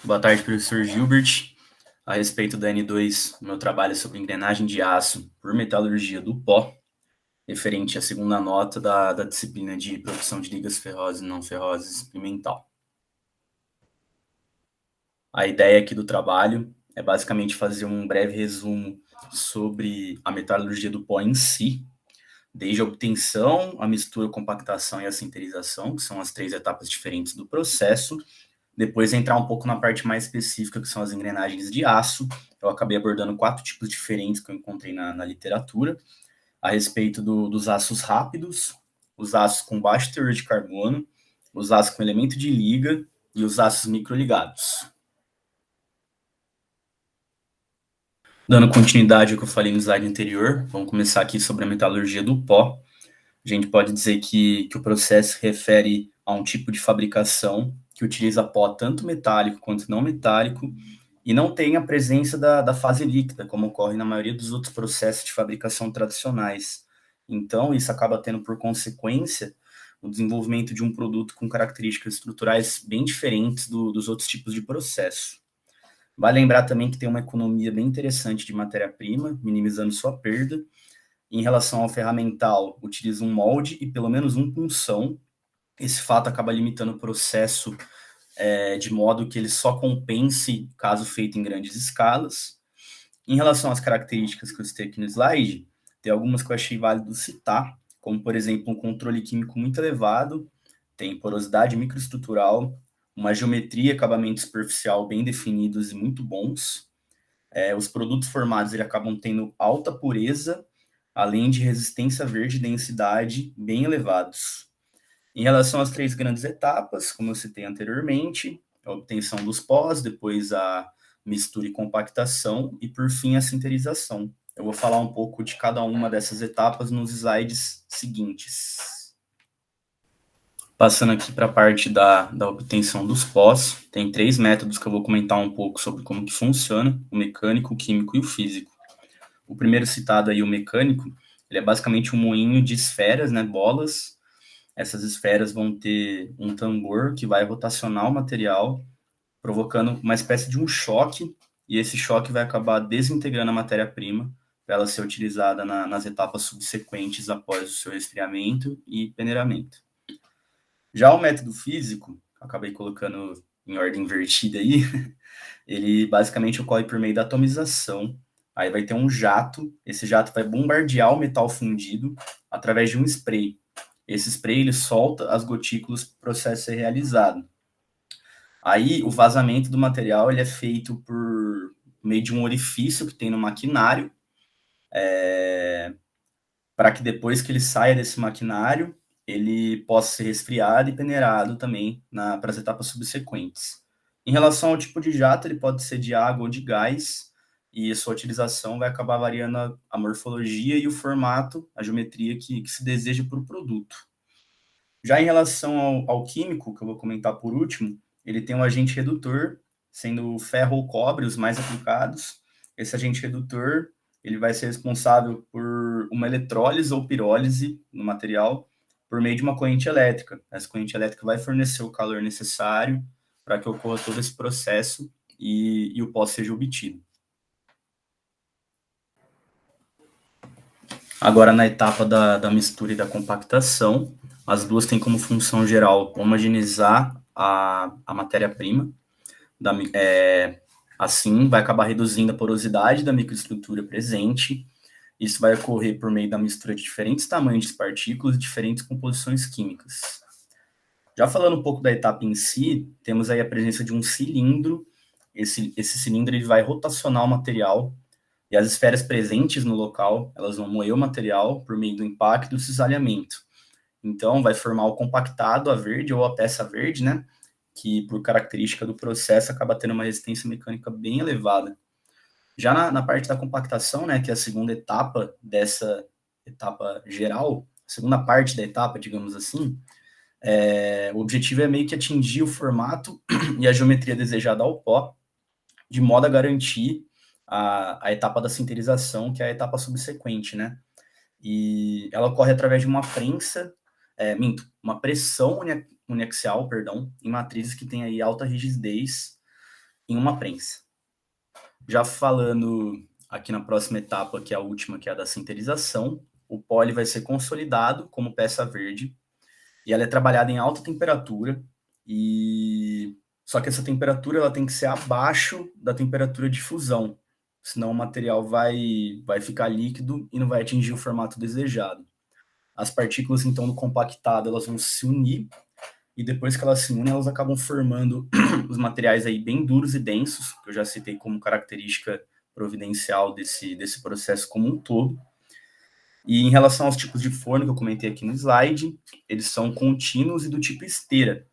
Boa tarde, professor Gilbert. A respeito da N2, o meu trabalho é sobre engrenagem de aço por metalurgia do pó, referente à segunda nota da disciplina de produção de ligas ferrosas e não ferrosas experimental. A ideia aqui do trabalho é basicamente fazer um breve resumo sobre a metalurgia do pó em si, desde a obtenção, a mistura, a compactação e a sinterização, que são as três etapas diferentes do processo. Depois entrar um pouco na parte mais específica, que são as engrenagens de aço. Eu acabei abordando 4 tipos diferentes que eu encontrei na literatura, a respeito dos aços rápidos, os aços com baixo teor de carbono, os aços com elemento de liga e os aços microligados. Dando continuidade ao que eu falei no slide anterior, vamos começar aqui sobre a metalurgia do pó. A gente pode dizer que o processo se refere a um tipo de fabricação que utiliza pó tanto metálico quanto não metálico e não tem a presença da fase líquida, como ocorre na maioria dos outros processos de fabricação tradicionais. Então, isso acaba tendo por consequência o desenvolvimento de um produto com características estruturais bem diferentes dos outros tipos de processo. Vale lembrar também que tem uma economia bem interessante de matéria-prima, minimizando sua perda. Em relação ao ferramental, utiliza um molde e pelo menos um punção. Esse fato acaba limitando o processo de modo que ele só compense caso feito em grandes escalas. Em relação às características que eu citei aqui no slide, tem algumas que eu achei válido citar, como, por exemplo, um controle químico muito elevado, tem porosidade microestrutural, uma geometria e acabamento superficial bem definidos e muito bons. Os produtos formados eles acabam tendo alta pureza, além de resistência verde e densidade bem elevados. Em relação às 3 grandes etapas, como eu citei anteriormente, a obtenção dos pós, depois a mistura e compactação e, por fim, a sinterização. Eu vou falar um pouco de cada uma dessas etapas nos slides seguintes. Passando aqui para a parte da obtenção dos pós, tem 3 métodos que eu vou comentar um pouco sobre como que funciona, o mecânico, o químico e o físico. O primeiro citado aí, o mecânico, ele é basicamente um moinho de esferas, né, bolas. Essas esferas vão ter um tambor que vai rotacionar o material, provocando uma espécie de um choque, e esse choque vai acabar desintegrando a matéria-prima para ela ser utilizada nas etapas subsequentes após o seu resfriamento e peneiramento. Já o método físico, acabei colocando em ordem invertida aí, ele basicamente ocorre por meio da atomização. Aí vai ter um jato, esse jato vai bombardear o metal fundido através de um spray. Esse spray ele solta as gotículas para o processo ser realizado. Aí o vazamento do material ele é feito por meio de um orifício que tem no maquinário, para que depois que ele saia desse maquinário, ele possa ser resfriado e peneirado também para as etapas subsequentes. Em relação ao tipo de jato, ele pode ser de água ou de gás, e a sua utilização vai acabar variando a morfologia e o formato, a geometria que se deseja para o produto. Já em relação ao químico, que eu vou comentar por último, ele tem um agente redutor, sendo ferro ou cobre os mais aplicados. Esse agente redutor ele vai ser responsável por uma eletrólise ou pirólise no material por meio de uma corrente elétrica. Essa corrente elétrica vai fornecer o calor necessário para que ocorra todo esse processo e o pó seja obtido. Agora, na etapa da mistura e da compactação, as duas têm como função geral homogeneizar a matéria-prima. Assim, vai acabar reduzindo a porosidade da microestrutura presente. Isso vai ocorrer por meio da mistura de diferentes tamanhos de partículas e diferentes composições químicas. Já falando um pouco da etapa em si, temos aí a presença de um cilindro. Esse cilindro ele vai rotacionar o material e as esferas presentes no local, elas vão moer o material por meio do impacto e do cisalhamento. Então, vai formar o compactado, a verde ou a peça verde, né? Que, por característica do processo, acaba tendo uma resistência mecânica bem elevada. Já na parte da compactação, né, que é a segunda etapa dessa etapa geral, a segunda parte da etapa, digamos assim, o objetivo é meio que atingir o formato e a geometria desejada ao pó, de modo a garantir a etapa da sinterização, que é a etapa subsequente, né? E ela ocorre através de uma prensa, uma pressão uniaxial, perdão, em matrizes que tem aí alta rigidez, em uma prensa. Já falando aqui na próxima etapa, que é a última, que é a da sinterização, o pó vai ser consolidado como peça verde e ela é trabalhada em alta temperatura e só que essa temperatura ela tem que ser abaixo da temperatura de fusão, senão o material vai ficar líquido e não vai atingir o formato desejado. As partículas então do compactado elas vão se unir e depois que elas se unem elas acabam formando os materiais aí bem duros e densos, que eu já citei como característica providencial desse processo como um todo. E em relação aos tipos de forno que eu comentei aqui no slide, eles são contínuos e do tipo esteira.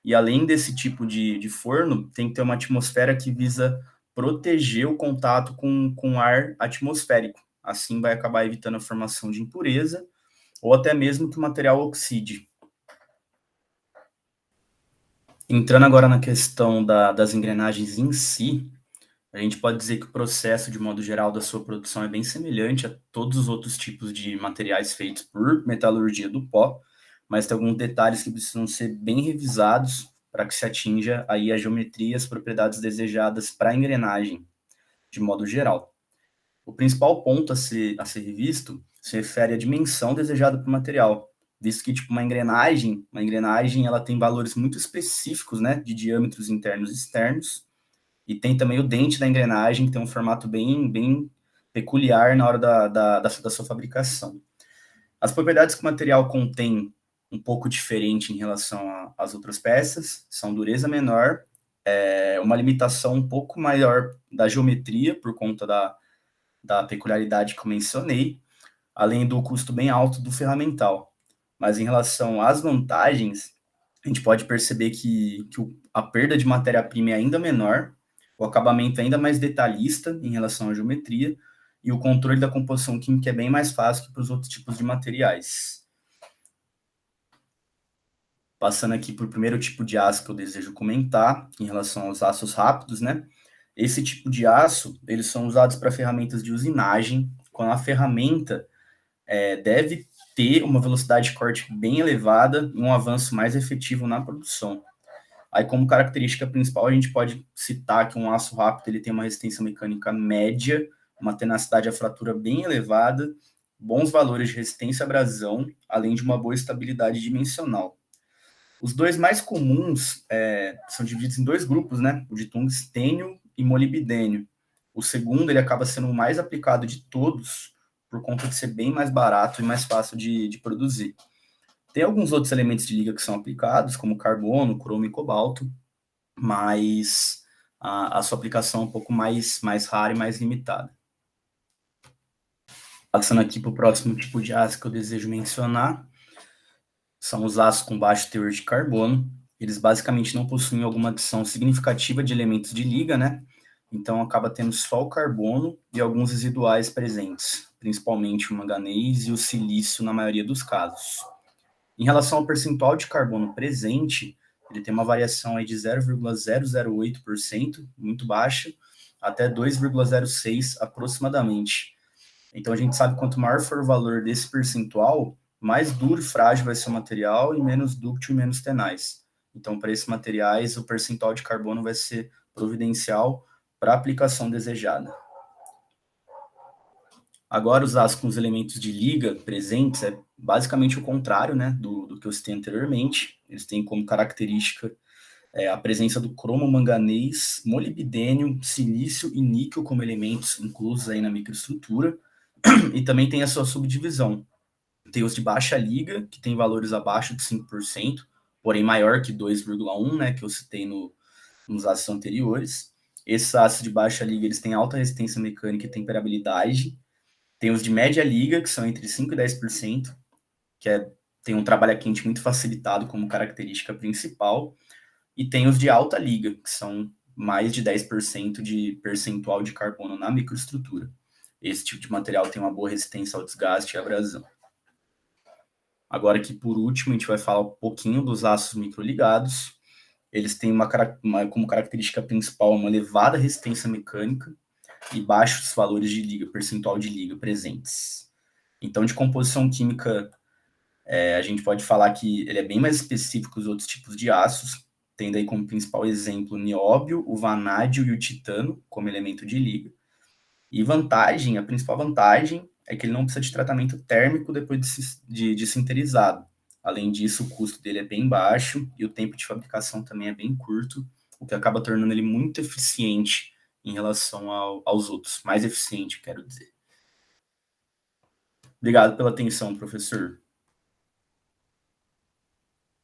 E além desse tipo de forno, tem que ter uma atmosfera que visa proteger o contato com ar atmosférico. Assim vai acabar evitando a formação de impureza ou até mesmo que o material oxide. Entrando agora na questão das engrenagens em si, a gente pode dizer que o processo, de modo geral, da sua produção é bem semelhante a todos os outros tipos de materiais feitos por metalurgia do pó, mas tem alguns detalhes que precisam ser bem revisados para que se atinja aí a geometria e as propriedades desejadas para a engrenagem, de modo geral. O principal ponto a ser revisto se refere à dimensão desejada para o material, visto que tipo uma engrenagem ela tem valores muito específicos, né, de diâmetros internos e externos, e tem também o dente da engrenagem, que tem um formato bem peculiar na hora da sua fabricação. As propriedades que o material contém um pouco diferente em relação às outras peças são dureza menor, uma limitação um pouco maior da geometria por conta da peculiaridade que eu mencionei, além do custo bem alto do ferramental. Mas em relação às vantagens, a gente pode perceber que a perda de matéria-prima é ainda menor, o acabamento é ainda mais detalhista em relação à geometria, e o controle da composição química é bem mais fácil que para os outros tipos de materiais. Passando aqui para o primeiro tipo de aço que eu desejo comentar, em relação aos aços rápidos, né? Esse tipo de aço, eles são usados para ferramentas de usinagem, quando a ferramenta deve ter uma velocidade de corte bem elevada e um avanço mais efetivo na produção. Aí, como característica principal, a gente pode citar que um aço rápido ele tem uma resistência mecânica média, uma tenacidade à fratura bem elevada, bons valores de resistência à abrasão, além de uma boa estabilidade dimensional. Os dois mais comuns são divididos em dois grupos, né? O de tungstênio e molibdênio. O segundo ele acaba sendo o mais aplicado de todos, por conta de ser bem mais barato e mais fácil de produzir. Tem alguns outros elementos de liga que são aplicados, como carbono, cromo e cobalto, mas a sua aplicação é um pouco mais rara e mais limitada. Passando aqui para o próximo tipo de aço que eu desejo mencionar, são os aços com baixo teor de carbono. Eles basicamente não possuem alguma adição significativa de elementos de liga, né? Então acaba tendo só o carbono e alguns residuais presentes, principalmente o manganês e o silício na maioria dos casos. Em relação ao percentual de carbono presente, ele tem uma variação aí de 0,008%, muito baixa, até 2,06% aproximadamente. Então a gente sabe que quanto maior for o valor desse percentual, mais duro e frágil vai ser o material e menos dúctil e menos tenaz. Então, para esses materiais, o percentual de carbono vai ser providencial para a aplicação desejada. Agora, os aços com os elementos de liga presentes é basicamente o contrário, né, do que eu citei anteriormente. Eles têm como característica a presença do cromo, manganês, molibdênio, silício e níquel como elementos inclusos aí na microestrutura. E também tem a sua subdivisão. Tem os de baixa liga, que tem valores abaixo de 5%, porém maior que 2,1%, né, que eu citei nos aços anteriores. Esses aços de baixa liga eles têm alta resistência mecânica e temperabilidade. Tem os de média liga, que são entre 5% e 10%, que tem um trabalho quente muito facilitado como característica principal. E tem os de alta liga, que são mais de 10% de percentual de carbono na microestrutura. Esse tipo de material tem uma boa resistência ao desgaste e abrasão. Agora aqui, por último, a gente vai falar um pouquinho dos aços microligados. Eles têm como característica principal uma elevada resistência mecânica e baixos valores de liga, percentual de liga presentes. Então, de composição química, a gente pode falar que ele é bem mais específico que os outros tipos de aços. tendo aí como principal exemplo o nióbio, o vanádio e o titano como elemento de liga. E vantagem, a principal vantagem é que ele não precisa de tratamento térmico depois de sinterizado. Além disso, o custo dele é bem baixo e o tempo de fabricação também é bem curto, o que acaba tornando ele muito eficiente em relação aos outros. Mais eficiente, quero dizer. Obrigado pela atenção, professor.